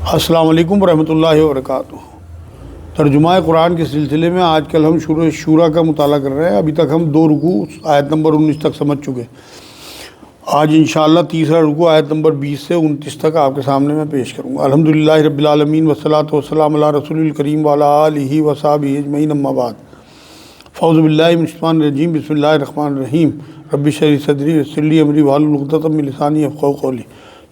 السلام علیکم ورحمۃ اللہ وبرکاتہ۔ ترجمہ قرآن کے سلسلے میں آج کل ہم سورہ شورا کا مطالعہ کر رہے ہیں۔ ابھی تک ہم 2 رکوع آیت نمبر 19 تک سمجھ چکے۔ آج انشاءاللہ تیسرا رکوع آیت نمبر 20 سے 29 تک آپ کے سامنے میں پیش کروں گا۔ الحمدللہ رب العالمین والصلاۃ والسلام علی رسول الکریم وعلی آلہ وصحبہ اجمعین، اما بعد۔ فاعوذ باللہ من الشیطان الرجیم، بسم اللہ الرحمن الرحیم۔ رب اشرح لی صدری ویسر لی امری واحلل عقدۃ من لسانی یفقہوا قولی۔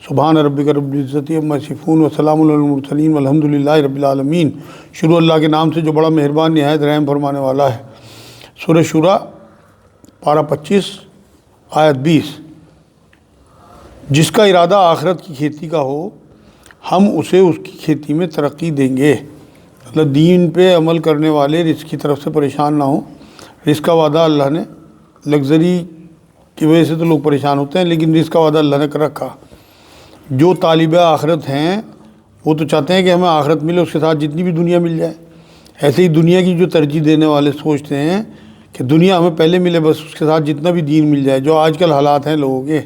سبحان ربک رب العزت عما یصفون وسلام علی المرسلین والحمد للہ رب العالمین۔ شروع اللہ کے نام سے جو بڑا مہربان نہایت رحم فرمانے والا ہے۔ سورہ شورا پارہ 25 آیت 20۔ جس کا ارادہ آخرت کی کھیتی کا ہو ہم اسے اس کی کھیتی میں ترقی دیں گے۔ مطلب دین پہ عمل کرنے والے رزق کی طرف سے پریشان نہ ہوں۔ رزق کا وعدہ اللہ نے، لگژری کی وجہ سے تو لوگ پریشان ہوتے ہیں، لیکن رزق کا وعدہ اللہ نے کر رکھا۔ جو طالب آخرت ہیں وہ تو چاہتے ہیں کہ ہمیں آخرت ملے، اس کے ساتھ جتنی بھی دنیا مل جائے۔ ایسے ہی دنیا کی جو ترجیح دینے والے سوچتے ہیں کہ دنیا ہمیں پہلے ملے، بس اس کے ساتھ جتنا بھی دین مل جائے۔ جو آج کل حالات ہیں لوگوں کے،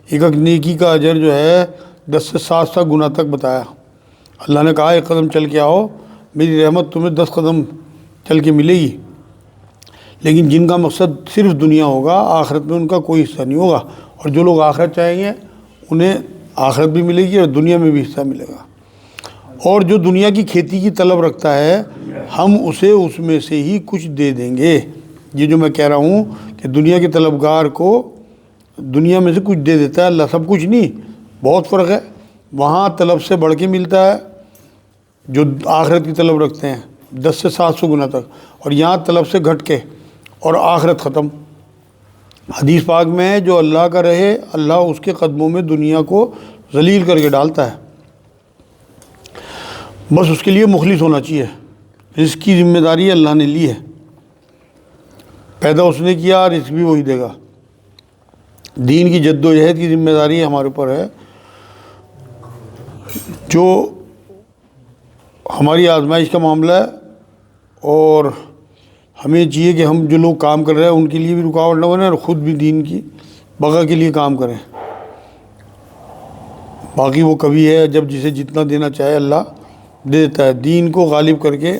ایک نیکی کا اجر جو ہے 10 سے 7 گنا تک بتایا۔ اللہ نے کہا 1 قدم چل کے آؤ، میری رحمت تمہیں 10 قدم چل کے ملے گی۔ لیکن جن کا مقصد صرف دنیا ہوگا، آخرت میں ان کا کوئی حصہ نہیں ہوگا۔ اور جو لوگ آخرت چاہیں گے انہیں آخرت بھی ملے گی اور دنیا میں بھی حصہ ملے گا۔ اور جو دنیا کی کھیتی کی طلب رکھتا ہے ہم اسے اس میں سے ہی کچھ دے دیں گے۔ یہ جو میں کہہ رہا ہوں کہ دنیا کے طلبگار کو دنیا میں سے کچھ دے دیتا ہے اللہ، سب کچھ نہیں، بہت فرق ہے۔ وہاں طلب سے بڑھ کے ملتا ہے جو آخرت کی طلب رکھتے ہیں 10 سے 700 گنا تک، اور یہاں طلب سے گھٹ کے اور آخرت ختم۔ حدیث پاک میں ہے جو اللہ کا رہے اللہ اس کے قدموں میں دنیا کو ذلیل کر کے ڈالتا ہے۔ بس اس کے لیے مخلص ہونا چاہیے۔ رزق کی ذمہ داری اللہ نے لی ہے، پیدا اس نے کیا، رزق بھی وہی دے گا۔ دین کی جد و جہد کی ذمہ داری ہمارے اوپر ہے۔ جو ہماری آزمائش کا معاملہ ہے، اور ہمیں چاہیے کہ ہم جو لوگ کام کر رہے ہیں ان کے لیے بھی رکاوٹ نہ بنے اور خود بھی دین کی بقا کے لیے کام کریں۔ باقی وہ کبھی ہے جب جسے جتنا دینا چاہے اللہ دے دیتا ہے۔ دین کو غالب کر کے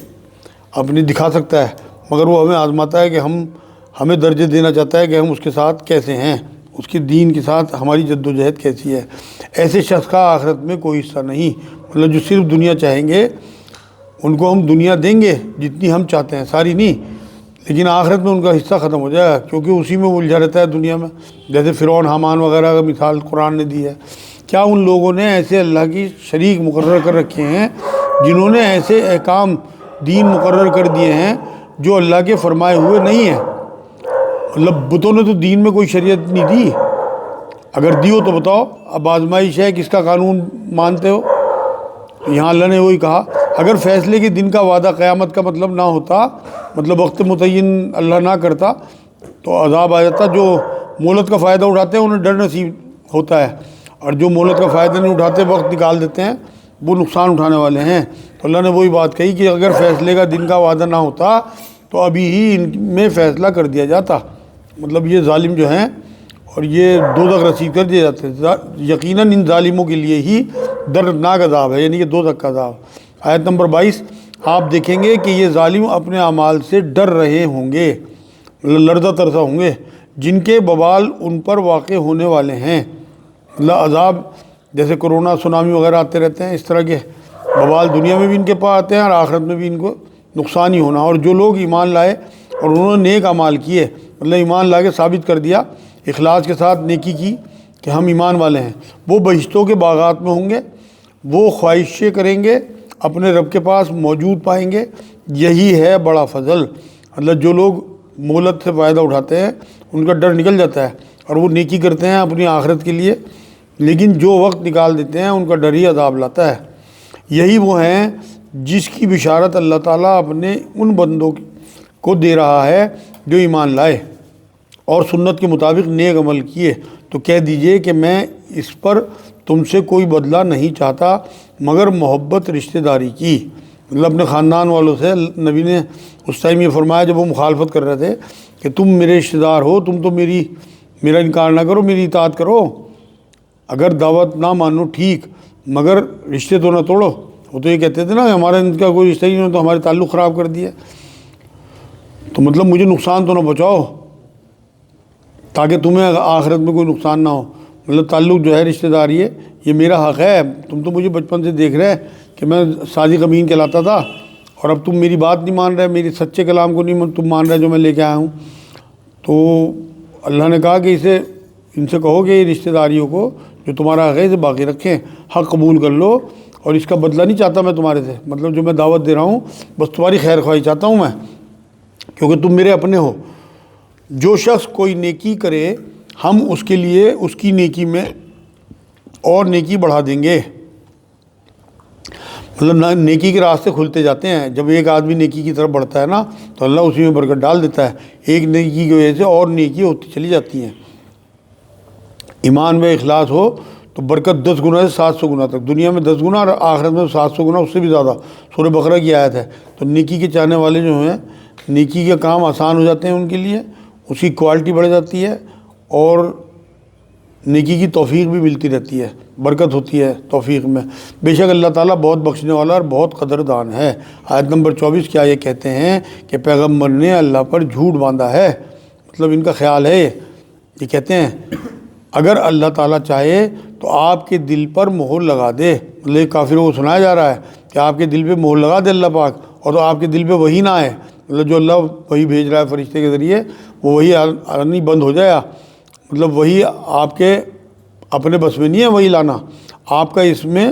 اپنے دکھا سکتا ہے، مگر وہ ہمیں آزماتا ہے کہ ہمیں درجے دینا چاہتا ہے کہ ہم اس کے ساتھ کیسے ہیں، اس کے دین کے ساتھ ہماری جد و جہد کیسی ہے۔ ایسے شخص کا آخرت میں کوئی حصہ نہیں۔ مطلب جو صرف دنیا چاہیں گے ان کو ہم دنیا دیں گے جتنی ہم چاہتے ہیں، ساری نہیں، لیکن آخرت میں ان کا حصہ ختم ہو جائے گا، کیونکہ اسی میں وہ الجھا رہتا ہے دنیا میں۔ جیسے فرعون حامان وغیرہ کا مثال قرآن نے دی ہے۔ کیا ان لوگوں نے ایسے اللہ کی شریک مقرر کر رکھے ہیں جنہوں نے ایسے احکام دین مقرر کر دیے ہیں جو اللہ کے فرمائے ہوئے نہیں ہیں؟ مطلب بتوں نے تو دین میں کوئی شریعت نہیں دی۔ اگر دی ہو تو بتاؤ، اب آزمائش ہے، کس کا قانون مانتے ہو؟ یہاں اللہ نے وہی کہا، اگر فیصلے کے دن کا وعدہ قیامت کا مطلب نہ ہوتا، مطلب وقت متعین اللہ نہ کرتا تو عذاب آ جاتا۔ جو مہلت کا فائدہ اٹھاتے ہیں انہیں ڈر نصیب ہوتا ہے، اور جو مہلت کا فائدہ نہیں اٹھاتے وقت نکال دیتے ہیں وہ نقصان اٹھانے والے ہیں۔ تو اللہ نے وہی بات کہی کہ اگر فیصلے کا دن کا وعدہ نہ ہوتا تو ابھی ہی ان میں فیصلہ کر دیا جاتا۔ مطلب یہ ظالم جو ہیں اور یہ دوزخ رسید کر دیے جاتے ہیں۔ یقیناً ان ظالموں کے لیے ہی دردناک عذاب ہے، یعنی کہ دوزخ کا عذاب۔ آیت نمبر 22 آپ دیکھیں گے کہ یہ ظالم اپنے اعمال سے ڈر رہے ہوں گے، لرزہ ترسا ہوں گے، جن کے بوال ان پر واقع ہونے والے ہیں۔ مطلب عذاب جیسے کرونا، سونامی وغیرہ آتے رہتے ہیں، اس طرح کے بوال دنیا میں بھی ان کے پاس آتے ہیں اور آخرت میں بھی ان کو نقصان ہی ہونا۔ اور جو لوگ ایمان لائے اور انہوں نے نیک اعمال کیے، مطلب ایمان لا کے ثابت کر دیا، اخلاص کے ساتھ نیکی کی کہ ہم ایمان والے ہیں، وہ بہشتوں کے باغات میں ہوں گے، وہ خواہشیں کریں گے، اپنے رب کے پاس موجود پائیں گے۔ یہی ہے بڑا فضل۔ مطلب جو لوگ مہلت سے فائدہ اٹھاتے ہیں ان کا ڈر نکل جاتا ہے اور وہ نیکی کرتے ہیں اپنی آخرت کے لیے، لیکن جو وقت نکال دیتے ہیں ان کا ڈر ہی عذاب لاتا ہے۔ یہی وہ ہیں جس کی بشارت اللہ تعالیٰ اپنے ان بندوں کو دے رہا ہے جو ایمان لائے اور سنت کے مطابق نیک عمل کیے۔ تو کہہ دیجئے کہ میں اس پر تم سے کوئی بدلہ نہیں چاہتا مگر محبت رشتہ داری کی۔ مطلب اپنے خاندان والوں سے نبی نے اس ٹائم یہ فرمایا جب وہ مخالفت کر رہے تھے کہ تم میرے رشتہ دار ہو، تم تو میرا انکار نہ کرو، میری اطاعت کرو، اگر دعوت نہ مانو ٹھیک، مگر رشتے تو نہ توڑو۔ وہ تو یہ کہتے تھے نا کہ ہمارا ان کا کوئی رشتہ ہی نہیں تو ہمارے تعلق خراب کر دیا، تو مطلب مجھے نقصان تو نہ پہنچاؤ تاکہ تمہیں آخرت میں کوئی نقصان نہ ہو۔ مطلب تعلق جو ہے رشتہ داری ہے یہ میرا حق ہے، تم تو مجھے بچپن سے دیکھ رہے کہ میں صادق امین کہلاتا تھا، اور اب تم میری بات نہیں مان رہے، میری سچے کلام کو نہیں تم مان رہے جو میں لے کے آیا ہوں۔ تو اللہ نے کہا کہ ان سے کہو کہ یہ رشتہ داریوں کو جو تمہارا حق ہے اسے باقی رکھیں، حق قبول کر لو، اور اس کا بدلہ نہیں چاہتا میں تمہارے سے، مطلب جو میں دعوت دے رہا ہوں بس تمہاری خیر خواہی چاہتا ہوں میں، کیونکہ تم میرے اپنے ہو۔ جو شخص کوئی نیکی کرے ہم اس کے لیے اس کی نیکی میں اور نیکی بڑھا دیں گے، مطلب نیکی کے راستے کھلتے جاتے ہیں۔ جب ایک آدمی نیکی کی طرف بڑھتا ہے نا تو اللہ اسی میں برکت ڈال دیتا ہے، ایک نیکی کی وجہ سے اور نیکی ہوتی چلی جاتی ہیں۔ ایمان میں اخلاص ہو تو برکت 10 گنا سے 700 گنا تک، دنیا میں 10 گنا اور آخرت میں 700 گنا، اس سے بھی زیادہ۔ سورہ بقرہ کی آیت ہے۔ تو نیکی کے چاہنے والے جو ہیں نیکی کے کام آسان ہو جاتے ہیں ان کے لیے، اس کی کوالٹی بڑھ جاتی ہے، اور نیکی کی توفیق بھی ملتی رہتی ہے، برکت ہوتی ہے توفیق میں۔ بے شک اللہ تعالیٰ بہت بخشنے والا اور بہت قدردان ہے۔ آیت نمبر 24 کیا یہ کہتے ہیں کہ پیغمبر نے اللہ پر جھوٹ باندھا ہے، مطلب ان کا خیال ہے یہ کہتے ہیں اگر اللہ تعالیٰ چاہے تو آپ کے دل پر مہر لگا دے، مطلب کافروں کو سنایا جا رہا ہے کہ آپ کے دل پہ مہر لگا دے اللہ پاک، اور تو آپ کے دل پہ وہی نہ آئے، مطلب جو اللہ وہی بھیج رہا ہے فرشتے کے ذریعے وہ وہی آنی بند ہو جائے، مطلب وہی آپ کے اپنے بس میں نہیں ہے وہی لانا، آپ کا اس میں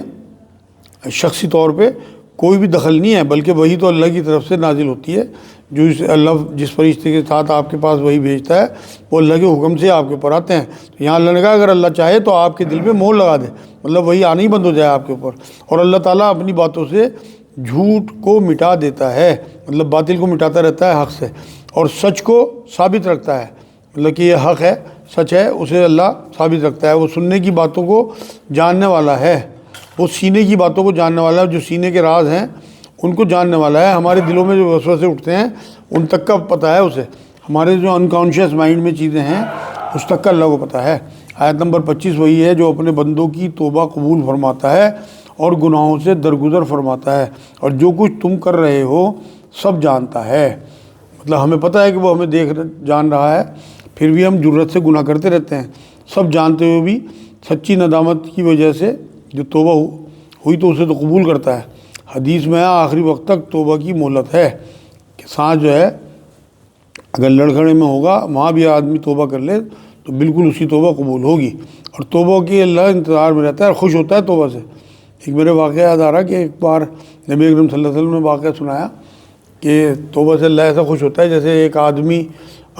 شخصی طور پہ کوئی بھی دخل نہیں ہے، بلکہ وہی تو اللہ کی طرف سے نازل ہوتی ہے، جو اللہ جس فرشتے کے ساتھ آپ کے پاس وہی بھیجتا ہے وہ اللہ کے حکم سے آپ کے اوپر آتے ہیں۔ تو یہاں اللہ نے کہا اگر اللہ چاہے تو آپ کے دل پہ مہر لگا دے، مطلب وہی آنا ہی بند ہو جائے آپ کے اوپر، اور اللہ تعالیٰ اپنی باتوں سے جھوٹ کو مٹا دیتا ہے، مطلب باطل کو مٹاتا رہتا ہے حق سے، اور سچ کو ثابت رکھتا ہے، مطلب کہ یہ حق ہے سچ ہے اسے اللہ ثابت رکھتا ہے۔ وہ سننے کی باتوں کو جاننے والا ہے، وہ سینے کی باتوں کو جاننے والا ہے، جو سینے کے راز ہیں ان کو جاننے والا ہے۔ ہمارے دلوں میں جو وسوسے اٹھتے ہیں ان تک کا پتہ ہے اسے، ہمارے جو انکانشیس مائنڈ میں چیزیں ہیں اس تک کا اللہ کو پتہ ہے۔ آیت نمبر 25 وہی ہے جو اپنے بندوں کی توبہ قبول فرماتا ہے اور گناہوں سے درگزر فرماتا ہے، اور جو کچھ تم کر رہے ہو سب جانتا ہے، مطلب ہمیں پتہ ہے کہ وہ ہمیں جان رہا ہے، پھر بھی ہم جرت سے گناہ کرتے رہتے ہیں، سب جانتے ہوئے بھی سچی ندامت کی وجہ سے جو توبہ ہوئی تو اسے تو قبول کرتا ہے۔ حدیث میں آخری وقت تک توبہ کی مہلت ہے، کہ سانس جو ہے اگر لڑکھڑے میں ہوگا وہاں بھی آدمی توبہ کر لے تو بالکل اس کی توبہ قبول ہوگی، اور توبہ کی اللہ انتظار میں رہتا ہے اور خوش ہوتا ہے توبہ سے۔ ایک میرے واقعہ یاد آ رہا کہ ایک بار نبی اکرم صلی اللہ علیہ وسلم نے واقعہ سنایا کہ توبہ سے اللہ ایسا خوش ہوتا ہے جیسے ایک آدمی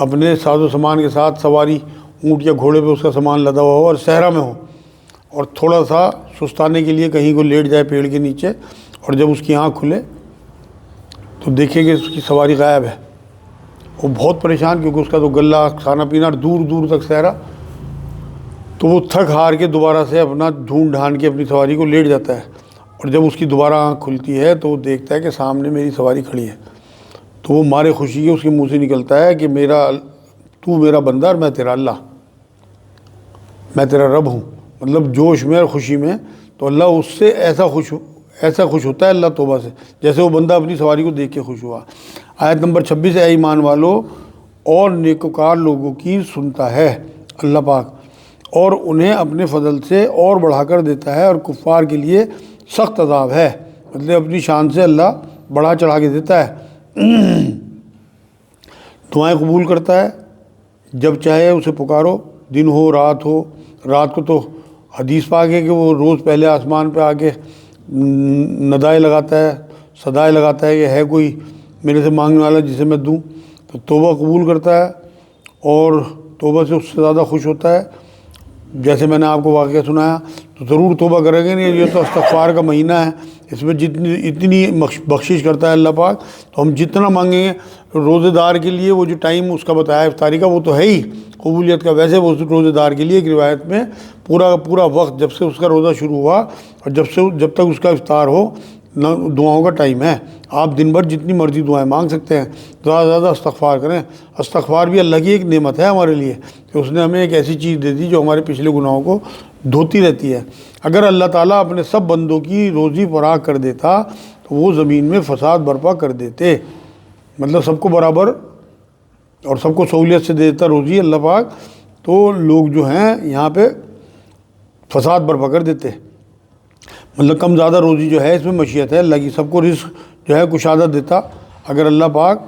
اپنے ساز و سامان کے ساتھ سواری اونٹ یا گھوڑے پہ اس کا سامان لدا ہوا ہو اور صحرا میں ہو، اور تھوڑا سا سستانے کے لیے کہیں کو لیٹ جائے پیڑ کے نیچے، اور جب اس کی آنکھ کھلے تو دیکھے کہ اس کی سواری غائب ہے، وہ بہت پریشان کیونکہ اس کا تو غلہ کھانا پینا دور دور تک صحرا، تو وہ تھک ہار کے دوبارہ سے اپنا ڈھونڈ ڈھانڈ کے اپنی سواری کو لیٹ جاتا ہے، اور جب اس کی دوبارہ آنکھ کھلتی ہے تو وہ دیکھتا ہے کہ سامنے میری سواری کھڑی ہے، تو وہ مارے خوشی کے اس کے منہ سے نکلتا ہے کہ تو میرا بندہ اور میں تیرا اللہ، میں تیرا رب ہوں، مطلب جوش میں اور خوشی میں، تو اللہ اس سے ایسا خوش ہوتا ہے اللہ توبہ سے جیسے وہ بندہ اپنی سواری کو دیکھ کے خوش ہوا۔ آیت نمبر 26 اے ایمان والو اور نیکوکار لوگوں کی سنتا ہے اللہ پاک، اور انہیں اپنے فضل سے اور بڑھا کر دیتا ہے، اور کفار کے لیے سخت عذاب ہے، مطلب اپنی شان سے اللہ بڑھا چڑھا کے دیتا ہے۔ دعائیں قبول کرتا ہے، جب چاہے اسے پکارو، دن ہو رات ہو، رات کو تو حدیث پاک ہے کہ وہ روز پہلے آسمان پہ آ کے ندائے لگاتا ہے، صدائے لگاتا ہے کہ ہے کوئی میرے سے مانگنے والا جسے میں دوں، تو توبہ قبول کرتا ہے اور توبہ سے اس سے زیادہ خوش ہوتا ہے۔ جیسے میں نے آپ کو واقعہ سنایا تو ضرور توبہ کریں گے نہیں، یہ تو استغفار کا مہینہ ہے، اس میں اتنی بخشش کرتا ہے اللہ پاک، تو ہم جتنا مانگیں گے روزے دار کے لیے وہ جو ٹائم اس کا بتایا افطاری کا وہ تو ہے ہی قبولیت کا، ویسے وہ روزے دار کے لیے ایک روایت میں پورا وقت جب سے اس کا روزہ شروع ہوا اور جب تک اس کا افطار ہو دعاؤں کا ٹائم ہے. آپ دن بھر جتنی مرضی دعائیں مانگ سکتے ہیں. زیادہ سے زیادہ استغفار کریں. استغفار بھی اللہ کی ایک نعمت ہے ہمارے لیے کہ اس نے ہمیں ایک ایسی چیز دے دی جو ہمارے پچھلے گناہوں کو دھوتی رہتی ہے. اگر اللہ تعالیٰ اپنے سب بندوں کی روزی فراخ کر دیتا تو وہ زمین میں فساد برپا کر دیتے. مطلب سب کو برابر اور سب کو سہولیت سے دے دیتا روزی اللہ پاک، تو لوگ جو ہیں یہاں پہ فساد برپا کر دیتے. مطلب کم زیادہ روزی جو ہے اس میں مشیت ہے اللہ کی. سب کو رزق جو ہے کشادہ دیتا اگر اللہ پاک،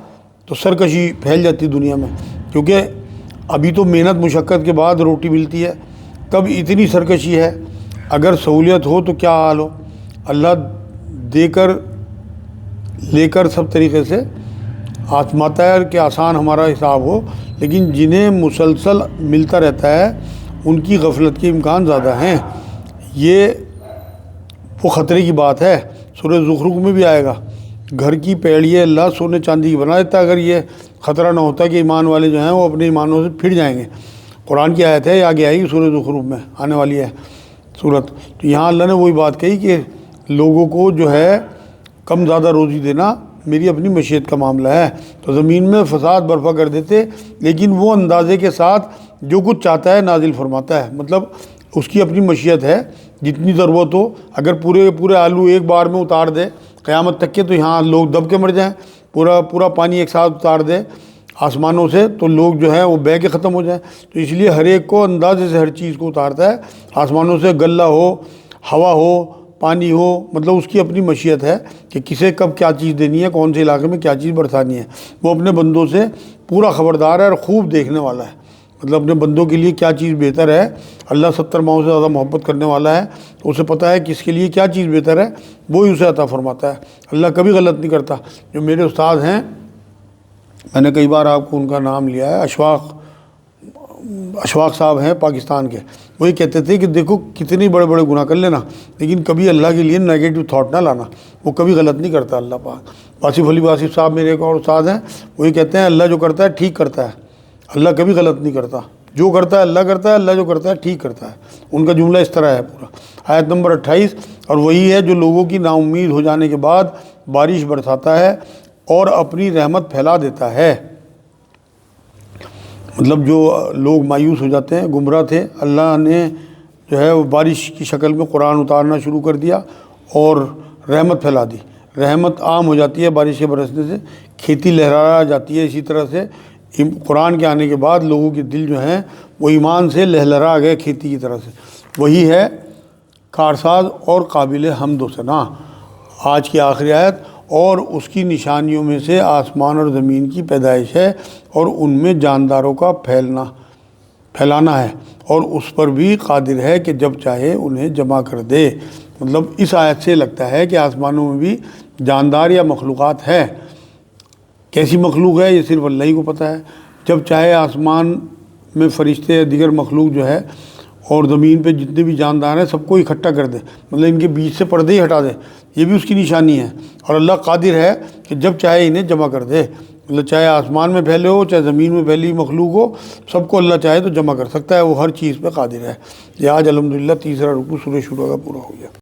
تو سرکشی پھیل جاتی دنیا میں. کیونکہ ابھی تو محنت مشقت کے بعد روٹی ملتی ہے، تب اتنی سرکشی ہے. اگر سہولیت ہو تو کیا حال ہو. اللہ دے کر لے کر سب طریقے سے آزماتا ہے کہ آسان ہمارا حساب ہو، لیکن جنہیں مسلسل ملتا رہتا ہے ان کی غفلت کے امکان زیادہ ہیں. یہ وہ خطرے کی بات ہے. سورہ زخرف میں بھی آئے گا، گھر کی پیڑیے اللہ سونے چاندی کی بنا دیتا اگر یہ خطرہ نہ ہوتا کہ ایمان والے جو ہیں وہ اپنے ایمانوں سے پھر جائیں گے. قرآن کی آیت ہے، یہ آگے آئے گی سورہ زخرف میں آنے والی ہے صورت. تو یہاں اللہ نے وہی بات کہی کہ لوگوں کو جو ہے کم زیادہ روزی دینا میری اپنی مشیت کا معاملہ ہے. تو زمین میں فساد برپا کر دیتے، لیکن وہ اندازے کے ساتھ جو کچھ چاہتا ہے نازل فرماتا ہے. مطلب اس کی اپنی مشیت ہے، جتنی ضرورت ہو. اگر پورے آلو ایک بار میں اتار دے قیامت تک کے تو یہاں لوگ دب کے مر جائیں. پورا پانی ایک ساتھ اتار دے آسمانوں سے تو لوگ جو ہیں وہ بہہ کے ختم ہو جائیں. تو اس لیے ہر ایک کو اندازے سے ہر چیز کو اتارتا ہے. آسمانوں سے غلہ ہو، ہوا ہو، پانی ہو، مطلب اس کی اپنی مشیت ہے کہ کسے کب کیا چیز دینی ہے، کون سے علاقے میں کیا چیز برسانی ہے. وہ اپنے بندوں سے پورا خبردار ہے اور خوب دیکھنے والا ہے. مطلب اپنے بندوں کے لیے کیا چیز بہتر ہے. اللہ 70 ماؤں سے زیادہ محبت کرنے والا ہے، تو اسے پتہ ہے کس کے لیے کیا چیز بہتر ہے، وہی اسے عطا فرماتا ہے. اللہ کبھی غلط نہیں کرتا. جو میرے استاد ہیں، میں نے کئی بار آپ کو ان کا نام لیا ہے، اشفاق صاحب ہیں پاکستان کے. وہی کہتے تھے کہ دیکھو کتنے بڑے بڑے گناہ کر لینا لیکن کبھی اللہ کے لیے نیگیٹو تھاٹ نہ لانا. وہ کبھی غلط نہیں کرتا اللہ پاک. واصف صاحب میرے ایک اور استاد ہیں، وہی کہتے ہیں اللہ جو کرتا ہے ٹھیک کرتا ہے، اللہ کبھی غلط نہیں کرتا. جو کرتا ہے اللہ کرتا ہے، اللہ جو کرتا ہے ٹھیک کرتا ہے. ان کا جملہ اس طرح ہے پورا. آیت نمبر 28، اور وہی ہے جو لوگوں کی نا امید ہو جانے کے بعد بارش برساتا ہے اور اپنی رحمت پھیلا دیتا ہے. مطلب جو لوگ مایوس ہو جاتے ہیں، گمراہ تھے، اللہ نے جو ہے وہ بارش کی شکل میں قرآن اتارنا شروع کر دیا اور رحمت پھیلا دی. رحمت عام ہو جاتی ہے بارش کے برسنے سے، کھیتی لہرا جاتی ہے. اسی طرح سے قرآن کے آنے کے بعد لوگوں کے دل جو ہیں وہ ایمان سے لہلرا گئے کھیتی کی طرح سے. وہی ہے کارساز اور قابل حمد و ثنا. آج کی آخری آیت، اور اس کی نشانیوں میں سے آسمان اور زمین کی پیدائش ہے اور ان میں جانداروں کا پھیلانا ہے، اور اس پر بھی قادر ہے کہ جب چاہے انہیں جمع کر دے. مطلب اس آیت سے لگتا ہے کہ آسمانوں میں بھی جاندار یا مخلوقات ہے. کیسی مخلوق ہے یہ صرف اللہ ہی کو پتہ ہے. جب چاہے آسمان میں فرشتے یا دیگر مخلوق جو ہے اور زمین پہ جتنے بھی جاندار ہیں سب کو اکٹھا کر دے، مطلب ان کے بیچ سے پردے ہی ہٹا دے. یہ بھی اس کی نشانی ہے. اور اللہ قادر ہے کہ جب چاہے انہیں جمع کر دے. مطلب چاہے آسمان میں پھیلے ہو، چاہے زمین میں پھیلی مخلوق ہو، سب کو اللہ چاہے تو جمع کر سکتا ہے. وہ ہر چیز پہ قادر ہے. یہ آج الحمدللہ تیسرا رکوع سورہ شورى کا پورا ہو گیا.